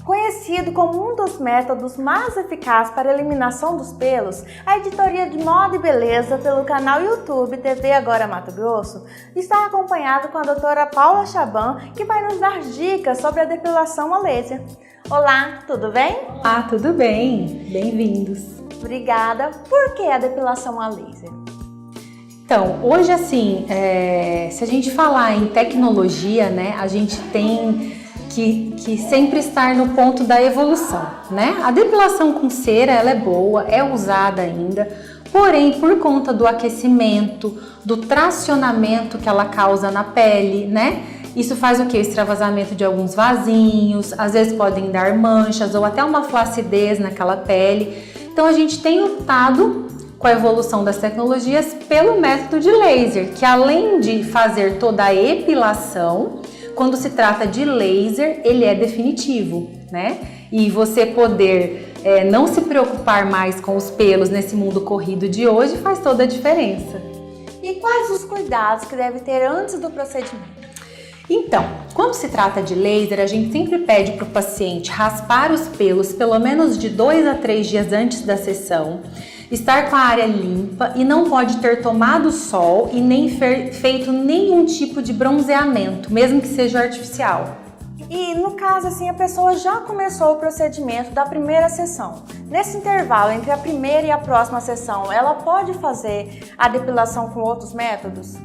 Conhecido como um dos métodos mais eficazes para a eliminação dos pelos, a editoria de moda e beleza pelo canal YouTube TV Agora Mato Grosso está acompanhado com a doutora Paula Chaban, que vai nos dar dicas sobre a depilação a laser. Olá, tudo bem? Tudo bem. Bem-vindos. Obrigada. Por que a depilação a laser? Então, hoje assim, se a gente falar em tecnologia, né, a gente tem que sempre estar no ponto da evolução, né? A depilação com cera, ela é boa, é usada ainda, porém, por conta do aquecimento, do tracionamento que ela causa na pele, né? Isso faz o quê? O extravasamento de alguns vasinhos, às vezes podem dar manchas ou até uma flacidez naquela pele. Então, a gente tem optado com a evolução das tecnologias pelo método de laser, que além de fazer toda a epilação, quando se trata de laser, ele é definitivo, né? E você poder não se preocupar mais com os pelos nesse mundo corrido de hoje faz toda a diferença. E quais os cuidados que deve ter antes do procedimento? Então, quando se trata de laser, a gente sempre pede para o paciente raspar os pelos pelo menos de 2 a 3 dias antes da sessão, estar com a área limpa e não pode ter tomado sol e nem feito nenhum tipo de bronzeamento, mesmo que seja artificial. E no caso assim, a pessoa já começou o procedimento da primeira sessão. Nesse intervalo entre a primeira e a próxima sessão, ela pode fazer a depilação com outros métodos?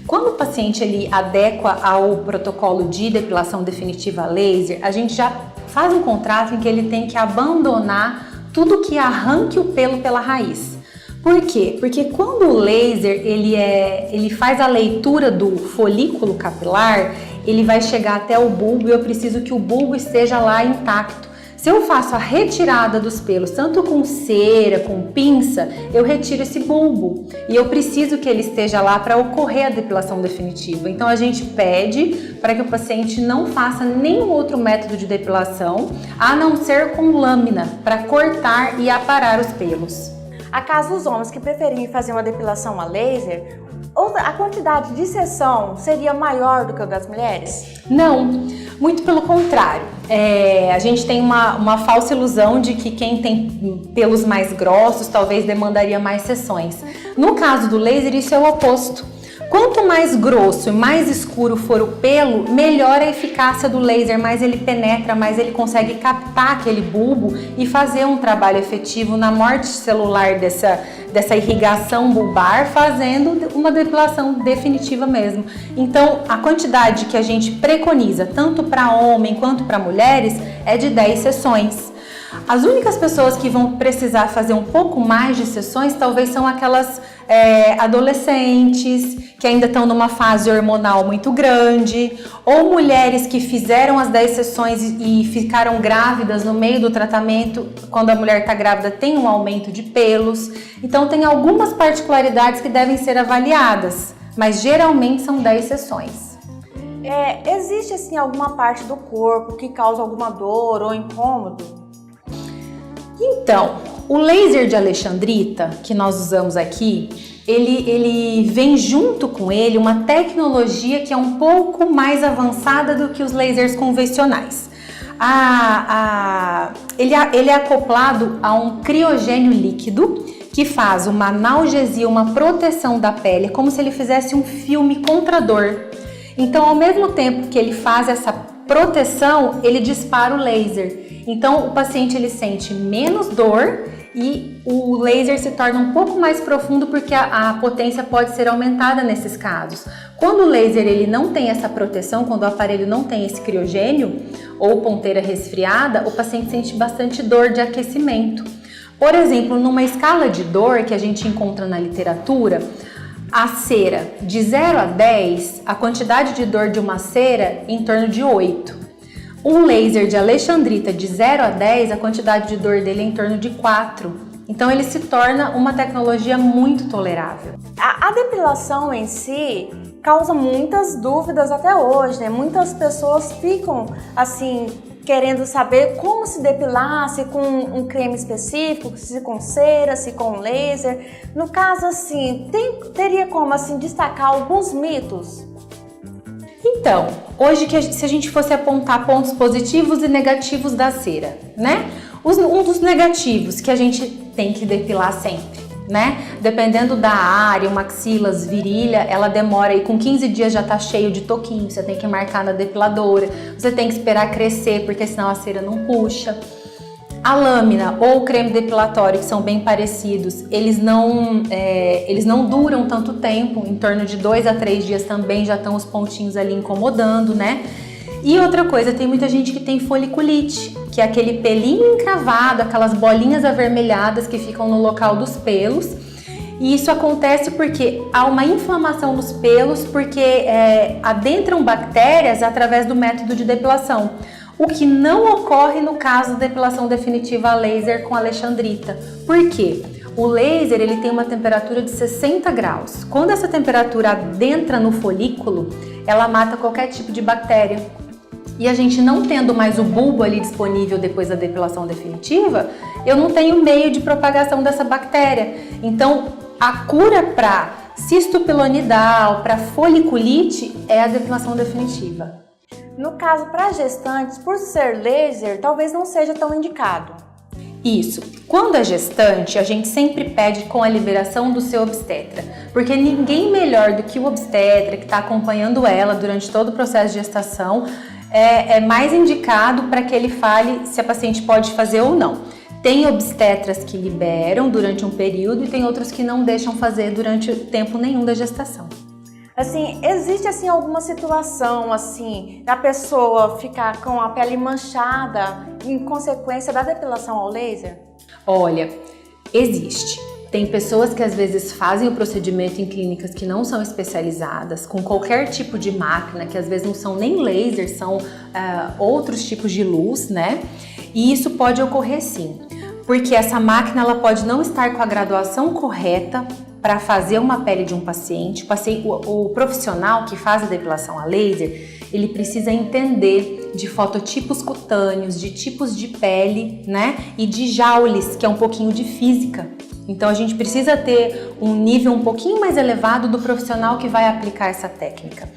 Quando o paciente ele adequa ao protocolo de depilação definitiva laser, a gente já faz um contrato em que ele tem que abandonar tudo que arranque o pelo pela raiz. Por quê? Porque quando o laser ele faz a leitura do folículo capilar, ele vai chegar até o bulbo e eu preciso que o bulbo esteja lá intacto. Se eu faço a retirada dos pelos, tanto com cera, com pinça, eu retiro esse bulbo e eu preciso que ele esteja lá para ocorrer a depilação definitiva. Então a gente pede para que o paciente não faça nenhum outro método de depilação, a não ser com lâmina, para cortar e aparar os pelos. Acaso os homens que preferirem fazer uma depilação a laser, a quantidade de sessão seria maior do que a das mulheres? Não, muito pelo contrário. A gente tem uma falsa ilusão de que quem tem pelos mais grossos talvez demandaria mais sessões. No caso do laser, isso é o oposto. Quanto mais grosso e mais escuro for o pelo, melhor a eficácia do laser, mais ele penetra, mais ele consegue captar aquele bulbo e fazer um trabalho efetivo na morte celular dessa irrigação bulbar, fazendo uma depilação definitiva mesmo. Então, a quantidade que a gente preconiza, tanto para homem quanto para mulheres, é de 10 sessões. As únicas pessoas que vão precisar fazer um pouco mais de sessões talvez são aquelas adolescentes que ainda estão numa fase hormonal muito grande, ou mulheres que fizeram as 10 sessões e ficaram grávidas no meio do tratamento. Quando a mulher está grávida tem um aumento de pelos. Então tem algumas particularidades que devem ser avaliadas, mas geralmente são 10 sessões. Existe assim alguma parte do corpo que causa alguma dor ou incômodo? Então, o laser de alexandrita que nós usamos aqui, ele vem junto com ele uma tecnologia que é um pouco mais avançada do que os lasers convencionais. Ele é acoplado a um criogênio líquido que faz uma analgesia, uma proteção da pele, como se ele fizesse um filme contra a dor. Então, ao mesmo tempo que ele faz essa proteção, ele dispara o laser. Então, o paciente ele sente menos dor e o laser se torna um pouco mais profundo porque a potência pode ser aumentada nesses casos. Quando o laser ele não tem essa proteção, quando o aparelho não tem esse criogênio ou ponteira resfriada, o paciente sente bastante dor de aquecimento. Por exemplo, numa escala de dor que a gente encontra na literatura, a cera de 0 a 10, a quantidade de dor de uma cera em torno de 8. Um laser de alexandrita de 0 a 10, a quantidade de dor dele é em torno de 4. Então ele se torna uma tecnologia muito tolerável. A depilação em si causa muitas dúvidas até hoje, né? Muitas pessoas ficam assim querendo saber como se depilar, se com um creme específico, se com cera, se com laser. No caso assim, teria como assim destacar alguns mitos? Então, hoje se a gente fosse apontar pontos positivos e negativos da cera, né? Um dos negativos que a gente tem que depilar sempre, né? Dependendo da área, uma axilas, virilha, ela demora aí com 15 dias já tá cheio de toquinho, você tem que marcar na depiladora, você tem que esperar crescer porque senão a cera não puxa. A lâmina ou o creme depilatório, que são bem parecidos, eles não duram tanto tempo, em torno de 2 a 3 dias também já estão os pontinhos ali incomodando, né? E outra coisa, tem muita gente que tem foliculite, que é aquele pelinho encravado, aquelas bolinhas avermelhadas que ficam no local dos pelos. E isso acontece porque há uma inflamação nos pelos, porque adentram bactérias através do método de depilação. O que não ocorre no caso da depilação definitiva a laser com alexandrita. Por quê? O laser ele tem uma temperatura de 60 graus. Quando essa temperatura adentra no folículo, ela mata qualquer tipo de bactéria. E a gente não tendo mais o bulbo ali disponível depois da depilação definitiva, eu não tenho meio de propagação dessa bactéria. Então, a cura para cisto pilonidal, para foliculite, é a depilação definitiva. No caso, para gestantes, por ser laser, talvez não seja tão indicado. Isso. Quando é gestante, a gente sempre pede com a liberação do seu obstetra, porque ninguém melhor do que o obstetra que está acompanhando ela durante todo o processo de gestação é mais indicado para que ele fale se a paciente pode fazer ou não. Tem obstetras que liberam durante um período e tem outros que não deixam fazer durante tempo nenhum da gestação. Assim, existe assim alguma situação assim da pessoa ficar com a pele manchada em consequência da depilação ao laser? Olha, existe. Tem pessoas que às vezes fazem o procedimento em clínicas que não são especializadas, com qualquer tipo de máquina, que às vezes não são nem laser, são outros tipos de luz, né? E isso pode ocorrer sim, porque essa máquina ela pode não estar com a graduação correta para fazer uma pele de um paciente. O profissional que faz a depilação a laser, ele precisa entender de fototipos cutâneos, de tipos de pele, né? E de joules, que é um pouquinho de física. Então a gente precisa ter um nível um pouquinho mais elevado do profissional que vai aplicar essa técnica.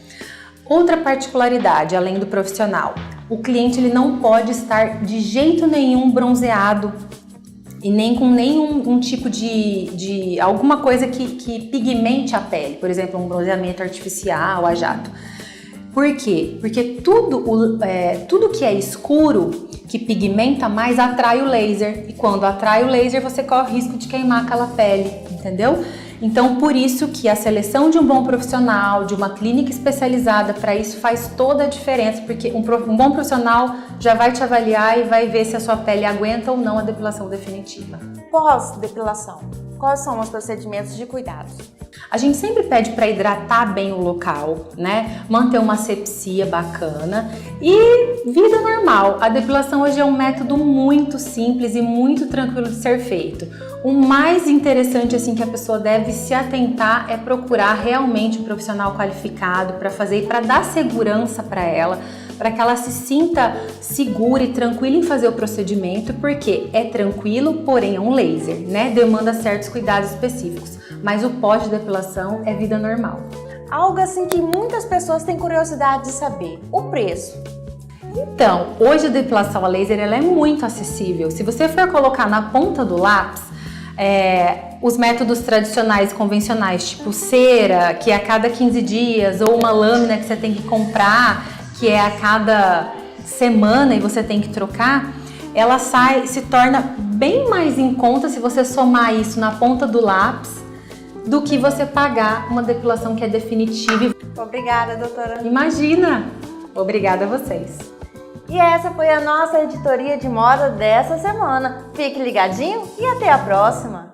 Outra particularidade, além do profissional, o cliente ele não pode estar de jeito nenhum bronzeado e nem com nenhum tipo de alguma coisa que pigmente a pele, por exemplo, um bronzeamento artificial a jato. Por quê? Porque tudo que é escuro, que pigmenta mais, atrai o laser. E quando atrai o laser, você corre o risco de queimar aquela pele, entendeu? Então, por isso que a seleção de um bom profissional, de uma clínica especializada para isso faz toda a diferença, porque um bom profissional já vai te avaliar e vai ver se a sua pele aguenta ou não a depilação definitiva. Pós-depilação, quais são os procedimentos de cuidados? A gente sempre pede para hidratar bem o local, né? Manter uma asepsia bacana e vida normal. A depilação hoje é um método muito simples e muito tranquilo de ser feito. O mais interessante assim que a pessoa deve se atentar é procurar realmente um profissional qualificado para fazer e para dar segurança para ela, para que ela se sinta segura e tranquila em fazer o procedimento, porque é tranquilo, porém é um laser, né? Demanda certos cuidados específicos, mas o pós-depilação é vida normal. Algo assim que muitas pessoas têm curiosidade de saber, o preço. Então, hoje a depilação a laser ela é muito acessível. Se você for colocar na ponta do lápis, os métodos tradicionais, convencionais, tipo cera, que é a cada 15 dias, ou uma lâmina que você tem que comprar, que é a cada semana e você tem que trocar, ela se torna bem mais em conta se você somar isso na ponta do lápis do que você pagar uma depilação que é definitiva. Obrigada, doutora. Imagina! Obrigada a vocês. E essa foi a nossa editoria de moda dessa semana. Fique ligadinho e até a próxima!